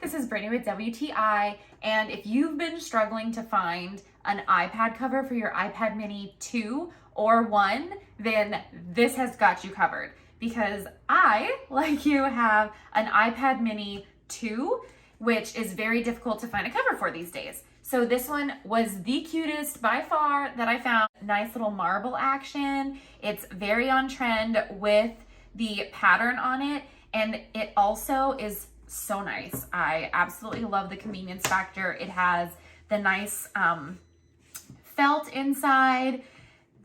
This is Brittany with WTI, and if you've been struggling to find an iPad cover for your iPad mini 2 or 1, then this has got you covered, because I, like you, have an iPad mini 2, which is very difficult to find a cover for these days. So this one was the cutest by far that I found. Nice little marble action. It's very on trend with the pattern on it, and it also is so nice. I absolutely love the convenience factor. It has the nice felt inside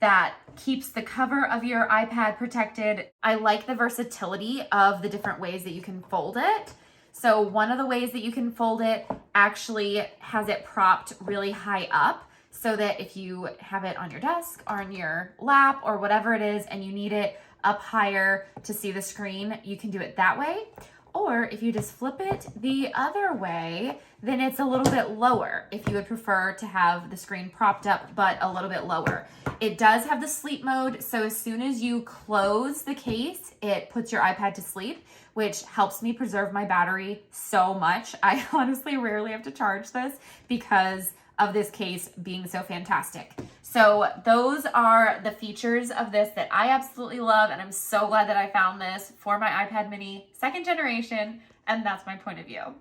that keeps the cover of your iPad protected. I like the versatility of the different ways that you can fold it. So one of the ways that you can fold it actually has it propped really high up, so that if you have it on your desk or on your lap or whatever it is and you need it up higher to see the screen, you can do it that way. Or if you just flip it the other way, then it's a little bit lower if you would prefer to have the screen propped up but a little bit lower. It does have the sleep mode, so as soon as you close the case, it puts your iPad to sleep, which helps me preserve my battery so much. I honestly rarely have to charge this because of this case being so fantastic. So those are the features of this that I absolutely love, and I'm so glad that I found this for my iPad mini 2nd generation, and that's my point of view.